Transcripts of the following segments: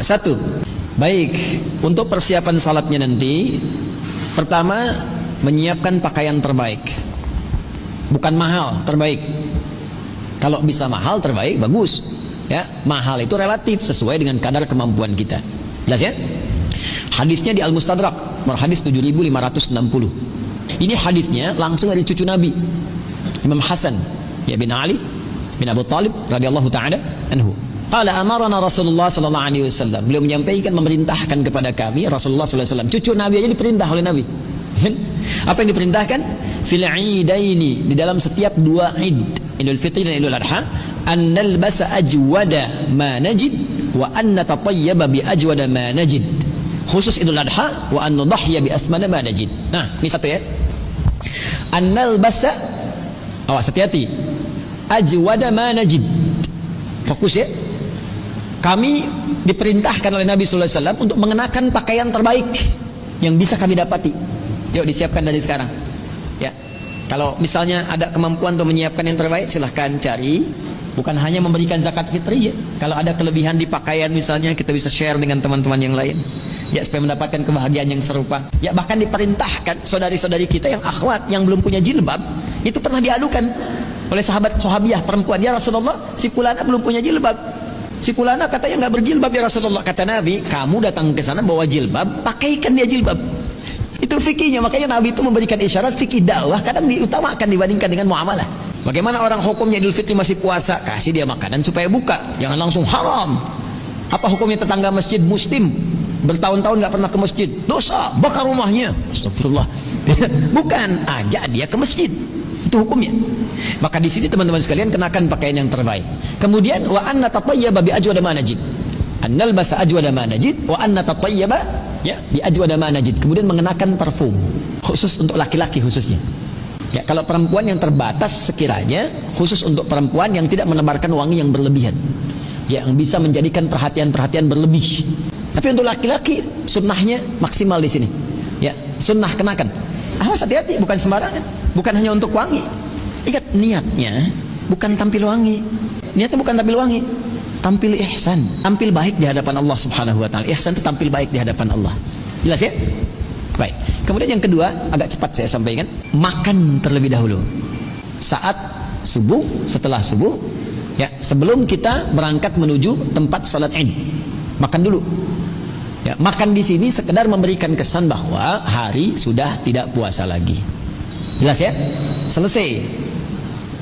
Satu, baik, untuk persiapan salatnya nanti, pertama menyiapkan pakaian terbaik. Bukan mahal, terbaik. Kalau bisa mahal, terbaik, bagus. Ya, mahal itu relatif sesuai dengan kadar kemampuan kita. Jelas ya? Hadisnya di Al-Mustadrak, nomor hadis 7560. Ini hadisnya langsung dari cucu Nabi, Imam Hasan ya bin Ali bin Abu Talib radhiyallahu taala anhu. Qala amarana Rasulullah sallallahu alaihi wasallam. Beliau menyampaikan, memerintahkan kepada kami, Rasulullah sallallahu alaihi wasallam. Cucu Nabi aja diperintah oleh Nabi. Apa yang diperintahkan? Fil idaini, di dalam setiap dua id, Idul Fitri dan Idul Adha, an nalbasa ajwada ma najid wa an natatayyaba bi ajwada ma najid. Khusus Idul Adha, wa an nudahhiya bi asmana ma najid. Nah, ini satu ya. An nalbasa, awas hati-hati, ajwada ma najid. Fokus ya. Kami diperintahkan oleh Nabi sallallahu alaihi wasallam untuk mengenakan pakaian terbaik yang bisa kami dapati. Yuk disiapkan dari sekarang. Ya. Kalau misalnya ada kemampuan untuk menyiapkan yang terbaik, silahkan cari. Bukan hanya memberikan zakat fitri ya. Kalau ada kelebihan di pakaian misalnya, kita bisa share dengan teman-teman yang lain. Ya, supaya mendapatkan kebahagiaan yang serupa. Ya, bahkan diperintahkan saudari-saudari kita yang akhwat yang belum punya jilbab, itu pernah diadukan oleh sahabiah perempuan. Ya Rasulullah, si fulana belum punya jilbab. Si fulana katanya nggak berjilbab ya Rasulullah. Kata Nabi, kamu datang ke sana bawa jilbab, pakaikan dia jilbab. Itu fikihnya. Makanya Nabi itu memberikan isyarat fikih dakwah kadang diutamakan dibandingkan dengan muamalah. Bagaimana orang hukumnya Idul Fitri masih puasa, kasih dia makanan supaya buka, jangan langsung haram. Apa hukumnya tetangga masjid muslim bertahun-tahun nggak pernah ke masjid, dosa, bakar rumahnya, astagfirullah. Bukan, ajak dia ke masjid, itu hukumnya. Maka di sini teman-teman sekalian, kenakan pakaian yang terbaik. Kemudian wa anna tatayyaba bi ajwada ma najid, an nalbasa ajwada ma najid wa anna tatayyaba ya bi ajwada ma najid. Kemudian mengenakan parfum khusus untuk laki-laki khususnya. Ya, kalau perempuan yang terbatas sekiranya khusus untuk perempuan yang tidak menebarkan wangi yang berlebihan, yang bisa menjadikan perhatian-perhatian berlebih. Tapi untuk laki-laki sunnahnya maksimal di sini. Ya, sunnah kenakan. Awas hati-hati, bukan sembarangan. Bukan hanya untuk wangi. Ingat, niatnya bukan tampil wangi. Niatnya bukan tampil wangi, tampil ihsan, tampil baik di hadapan Allah Subhanahu wa taala. Ihsan itu tampil baik di hadapan Allah. Jelas ya? Baik. Kemudian yang kedua, agak cepat saya sampaikan, makan terlebih dahulu. Saat subuh, setelah subuh, ya, sebelum kita berangkat menuju tempat salat Id. Makan dulu. Ya, makan di sini sekedar memberikan kesan bahwa hari sudah tidak puasa lagi. Jelas ya? Selesai.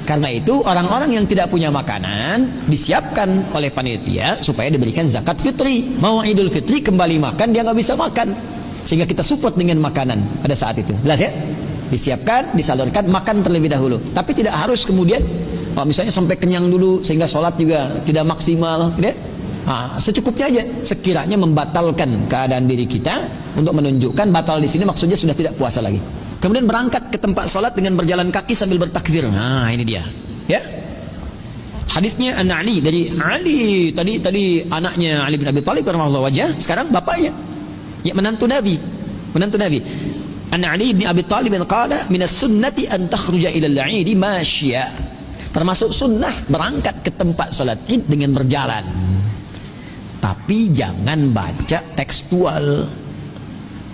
Karena itu orang-orang yang tidak punya makanan disiapkan oleh panitia supaya diberikan zakat fitri. Mau Idul Fitri kembali makan, dia nggak bisa makan, sehingga kita support dengan makanan pada saat itu. Jelas ya? Disiapkan, disalurkan, makan terlebih dahulu. Tapi tidak harus kemudian, misalnya sampai kenyang dulu sehingga sholat juga tidak maksimal, gitu ya? Secukupnya aja, sekiranya membatalkan keadaan diri kita untuk menunjukkan batal di sini maksudnya sudah tidak puasa lagi. Kemudian berangkat ke tempat sholat dengan berjalan kaki sambil bertakbir. Nah, ini dia. Ya. Hadisnya an Ali, dari Ali tadi anaknya Ali bin Abi Thalib radhiyallahu wajah, sekarang bapaknya. Ya, menantu Nabi. An Ali bin Abi Thalib qala minas sunnati an takhruja ila al-'id masya. Termasuk sunnah berangkat ke tempat sholat Id dengan berjalan. Tapi jangan baca tekstual.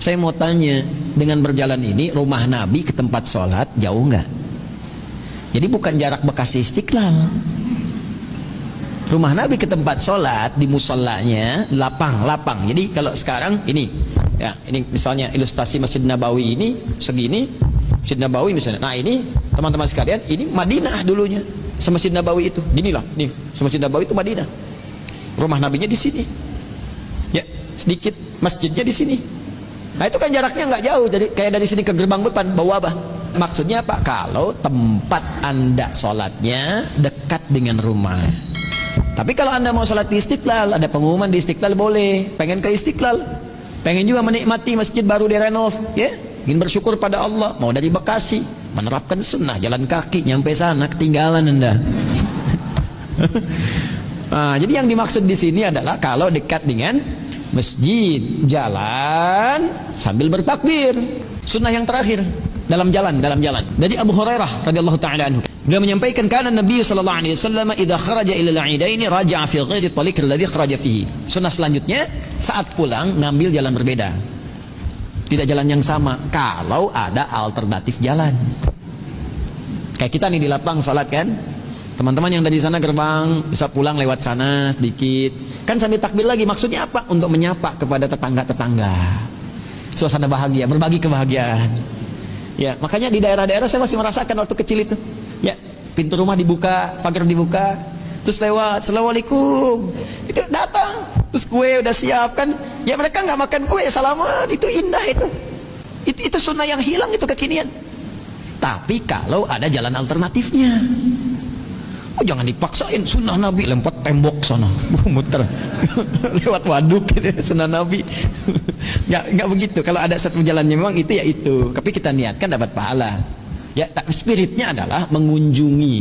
Saya mau tanya, dengan berjalan ini rumah Nabi ke tempat sholat jauh nggak? Jadi bukan jarak Bekasi Istiqlal. Rumah Nabi ke tempat sholat di musallanya lapang. Jadi kalau sekarang ini, ya ini misalnya ilustrasi Masjid Nabawi ini segini, Masjid Nabawi misalnya. Nah ini teman-teman sekalian, ini Madinah dulunya, sama Masjid Nabawi itu. Ginilah, nih, sama Masjid Nabawi itu Madinah. Rumah Nabinya di sini, ya sedikit masjidnya di sini. Nah itu kan jaraknya nggak jauh, jadi kayak dari sini ke gerbang depan bau apa? Maksudnya apa? Kalau tempat anda sholatnya dekat dengan rumah. Tapi kalau anda mau sholat di Istiqlal, ada pengumuman di Istiqlal boleh. Pengen ke Istiqlal, pengen juga menikmati masjid baru direnov, ya, ingin bersyukur pada Allah, mau dari Bekasi, menerapkan sunnah, jalan kaki, nyampe sana ketinggalan anda. Nah, jadi yang dimaksud di sini adalah kalau dekat dengan masjid, jalan sambil bertakbir. Sunnah yang terakhir dalam jalan. Dari Abu Hurairah radhiyallahu taala anhu, beliau menyampaikan kana Nabi sallallahu alaihi wasallam idza kharaja ila al-'idaini raja'a fi ghairi at-tariq alladhi kharaja fihi. Sunnah selanjutnya saat pulang ngambil jalan berbeda. Tidak jalan yang sama kalau ada alternatif jalan. Kayak kita nih di lapang salat kan. Teman-teman yang dari sana gerbang bisa pulang lewat sana sedikit. Kan sambil takbir lagi, maksudnya apa? Untuk menyapa kepada tetangga-tetangga. Suasana bahagia, berbagi kebahagiaan. Ya, makanya di daerah-daerah saya masih merasakan waktu kecil itu. Ya, pintu rumah dibuka, pagar dibuka, terus lewat, assalamualaikum. Itu datang, terus kue udah siap kan. Ya mereka nggak makan kue, salaman, itu indah itu. Itu sunnah yang hilang, itu kekinian. Tapi kalau ada jalan alternatifnya, oh jangan dipaksain. Sunnah Nabi lempar tembok sana, muter lewat waduk gitu, sunnah Nabi. nggak begitu. Kalau ada satu jalannya memang itu ya itu. Tapi kita niatkan dapat pahala. Ya, spiritnya adalah mengunjungi.